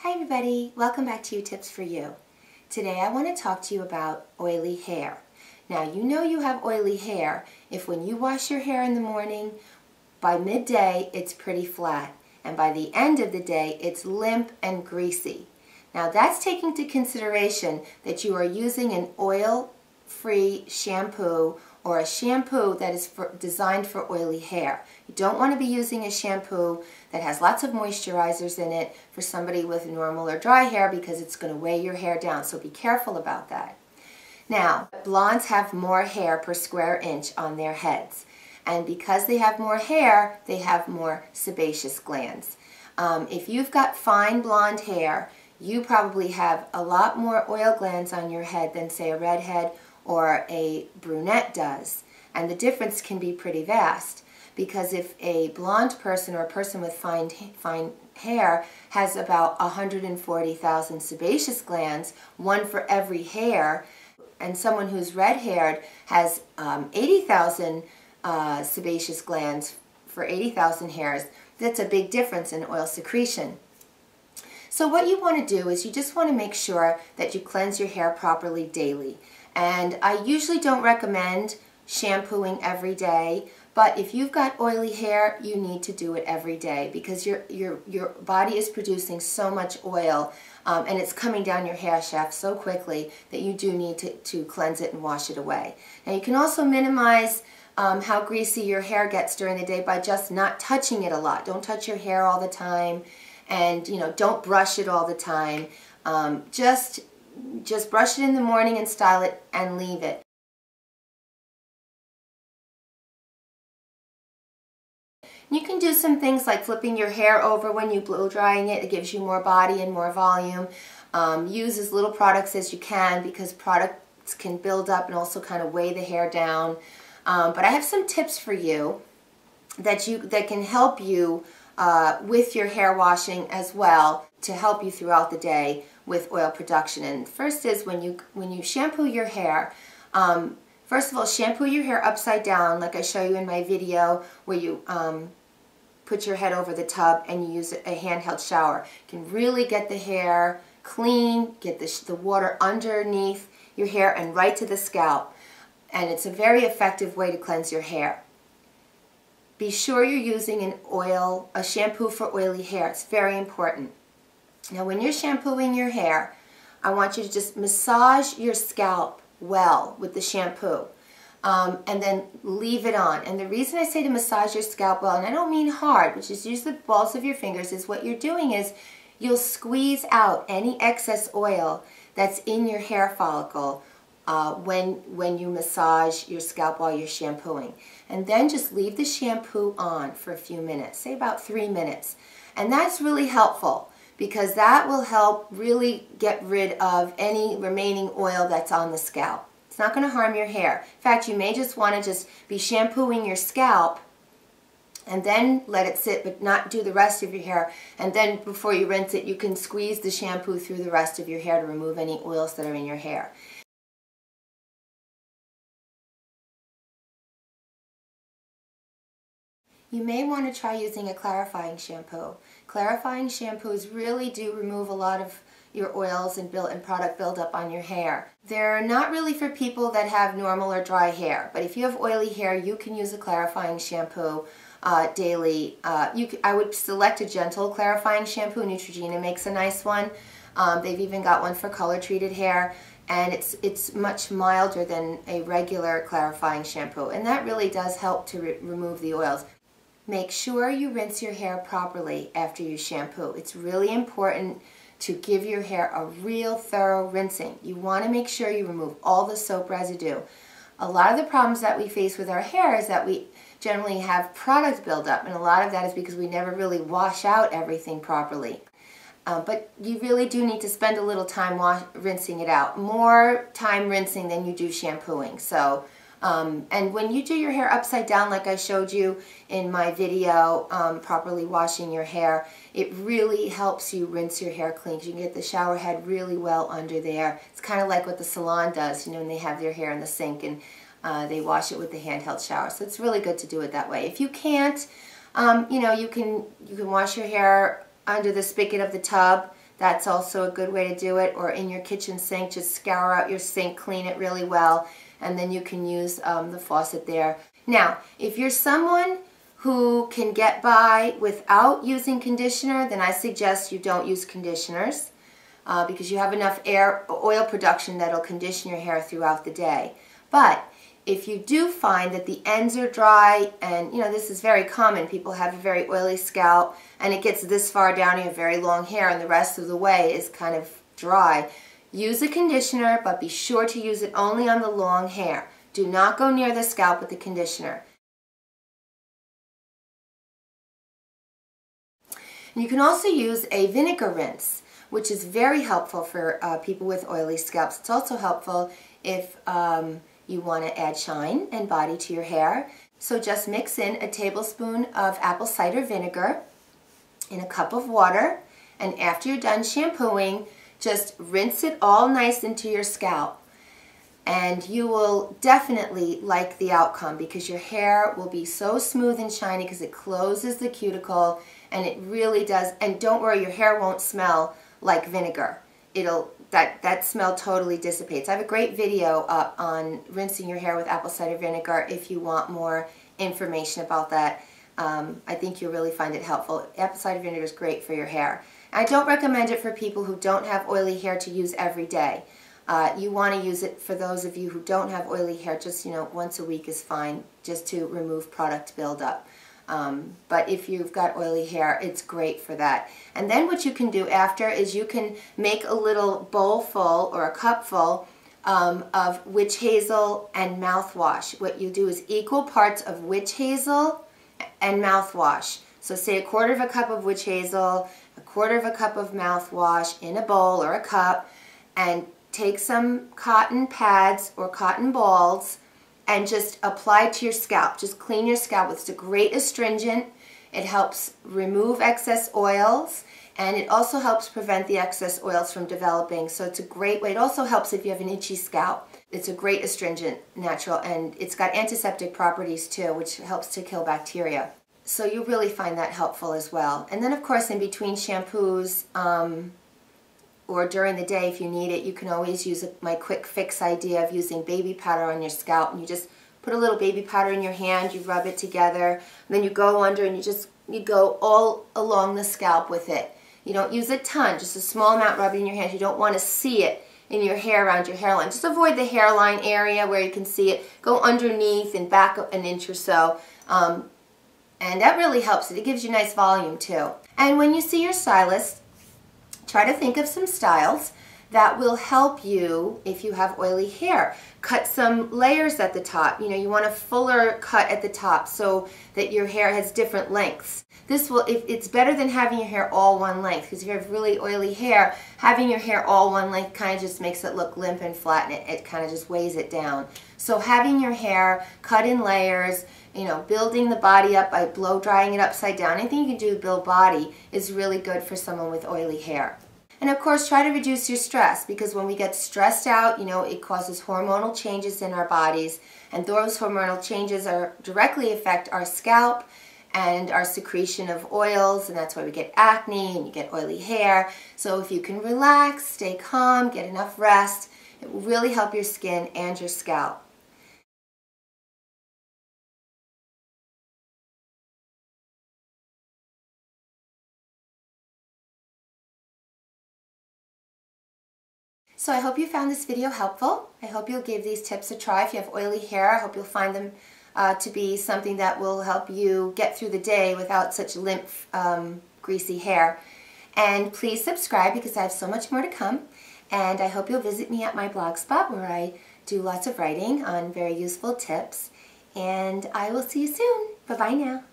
Hi everybody, welcome back to Tips for You. Today I want to talk to you about oily hair. Now you know you have oily hair if when you wash your hair in the morning, by midday it's pretty flat and by the end of the day it's limp and greasy. Now that's taking into consideration that you are using an oil-free shampoo or a shampoo that is designed for oily hair. You don't want to be using a shampoo that has lots of moisturizers in it for somebody with normal or dry hair because it's going to weigh your hair down, so be careful about that. Now, blondes have more hair per square inch on their heads, and because they have more hair, they have more sebaceous glands. If you've got fine blonde hair, you probably have a lot more oil glands on your head than, say, a redhead or a brunette does, and the difference can be pretty vast because if a blonde person or a person with fine hair has about 140,000 sebaceous glands, one for every hair, and someone who's red-haired has 80,000 sebaceous glands for 80,000 hairs, that's a big difference in oil secretion. So what you want to do is you just want to make sure that you cleanse your hair properly daily. And I usually don't recommend shampooing every day, but if you've got oily hair, you need to do it every day because your body is producing so much oil and it's coming down your hair shaft so quickly that you do need to cleanse it and wash it away. Now you can also minimize how greasy your hair gets during the day by just not touching it a lot. Don't touch your hair all the time, and don't brush it all the time. Just brush it in the morning and style it and leave it. You can do some things like flipping your hair over when you blow drying it. It gives you more body and more volume. Use as little products as you can because products can build up and also kind of weigh the hair down. But I have some tips for you that can help you with your hair washing as well to help you throughout the day with oil production. And first is when you shampoo your hair, first of all, shampoo your hair upside down like I show you in my video where you put your head over the tub and you use a handheld shower. You can really get the hair clean, get the water underneath your hair and right to the scalp. And it's a very effective way to cleanse your hair. Be sure you're using a shampoo for oily hair. It's very important. Now when you're shampooing your hair, I want you to just massage your scalp well with the shampoo and then leave it on. And the reason I say to massage your scalp well, and I don't mean hard, but just use the balls of your fingers, is what you're doing is you'll squeeze out any excess oil that's in your hair follicle when you massage your scalp while you're shampooing. And then just leave the shampoo on for a few minutes, say about 3 minutes. And that's really helpful because that will help really get rid of any remaining oil that's on the scalp. It's not going to harm your hair. In fact, you may just want to just be shampooing your scalp and then let it sit, but not do the rest of your hair. And then before you rinse it, you can squeeze the shampoo through the rest of your hair to remove any oils that are in your hair. You may want to try using a clarifying shampoo. Clarifying shampoos really do remove a lot of your oils and product buildup on your hair. They're not really for people that have normal or dry hair, but if you have oily hair, you can use a clarifying shampoo daily. I would select a gentle clarifying shampoo. Neutrogena makes a nice one. They've even got one for color-treated hair, and it's much milder than a regular clarifying shampoo, and that really does help to remove the oils. Make sure you rinse your hair properly after you shampoo. It's really important to give your hair a real thorough rinsing. You want to make sure you remove all the soap residue. A lot of the problems that we face with our hair is that we generally have product buildup, and a lot of that is because we never really wash out everything properly. But you really do need to spend a little time rinsing it out. More time rinsing than you do shampooing. So, and when you do your hair upside down like I showed you in my video, properly washing your hair, it really helps you rinse your hair clean. You can get the shower head really well under there. It's kind of like what the salon does, when they have their hair in the sink and they wash it with the handheld shower. So it's really good to do it that way. If you can't, you can wash your hair under the spigot of the tub. That's also a good way to do it. Or in your kitchen sink, just scour out your sink, clean it really well, and then you can use the faucet there. Now, if you're someone who can get by without using conditioner, then I suggest you don't use conditioners because you have enough oil production that'll condition your hair throughout the day. But if you do find that the ends are dry, and you know this is very common, people have a very oily scalp and it gets this far down, you have very long hair and the rest of the way is kind of dry, use a conditioner, but be sure to use it only on the long hair. Do not go near the scalp with the conditioner. You can also use a vinegar rinse, which is very helpful for people with oily scalps. It's also helpful if you want to add shine and body to your hair. So just mix in a tablespoon of apple cider vinegar in a cup of water, and after you're done shampooing, just rinse it all nice into your scalp. And you will definitely like the outcome because your hair will be so smooth and shiny because it closes the cuticle, and it really does. And don't worry, your hair won't smell like vinegar. That smell totally dissipates. I have a great video up on rinsing your hair with apple cider vinegar if you want more information about that. I think you'll really find it helpful. Apple cider vinegar is great for your hair. I don't recommend it for people who don't have oily hair to use every day. You want to use it for those of you who don't have oily hair, just once a week is fine, just to remove product buildup. But if you've got oily hair, it's great for that. And then what you can do after is you can make a little bowl full or a cup full of witch hazel and mouthwash. What you do is equal parts of witch hazel and mouthwash. So say 1/4 cup of witch hazel, 1/4 cup of mouthwash in a bowl or a cup, and take some cotton pads or cotton balls and just apply it to your scalp. Just clean your scalp. It's a great astringent. It helps remove excess oils, and it also helps prevent the excess oils from developing. So it's a great way. It also helps if you have an itchy scalp. It's a great astringent, natural, and it's got antiseptic properties too, which helps to kill bacteria. So you'll really find that helpful as well. And then of course in between shampoos, or during the day if you need it, you can always use my quick fix idea of using baby powder on your scalp. And you just put a little baby powder in your hand, you rub it together, and then you go under and you go all along the scalp with it. You don't use a ton, just a small amount rubbing in your hand. You don't want to see it in your hair around your hairline. Just avoid the hairline area where you can see it. Go underneath and back up an inch or so. And that really helps it. It gives you nice volume too. And when you see your stylist, try to think of some styles that will help you if you have oily hair. Cut some layers at the top. You want a fuller cut at the top so that your hair has different lengths. It's better than having your hair all one length, because if you have really oily hair, having your hair all one length kind of just makes it look limp and flat, and it kind of just weighs it down. So having your hair cut in layers, building the body up by blow drying it upside down, anything you can do to build body is really good for someone with oily hair. And of course, try to reduce your stress, because when we get stressed out, it causes hormonal changes in our bodies, and those hormonal changes directly affect our scalp and our secretion of oils, and that's why we get acne and you get oily hair. So if you can relax, stay calm, get enough rest, it will really help your skin and your scalp. So I hope you found this video helpful. I hope you'll give these tips a try. If you have oily hair, I hope you'll find them to be something that will help you get through the day without such limp, greasy hair. And please subscribe, because I have so much more to come. And I hope you'll visit me at my blog spot, where I do lots of writing on very useful tips. And I will see you soon. Bye-bye now.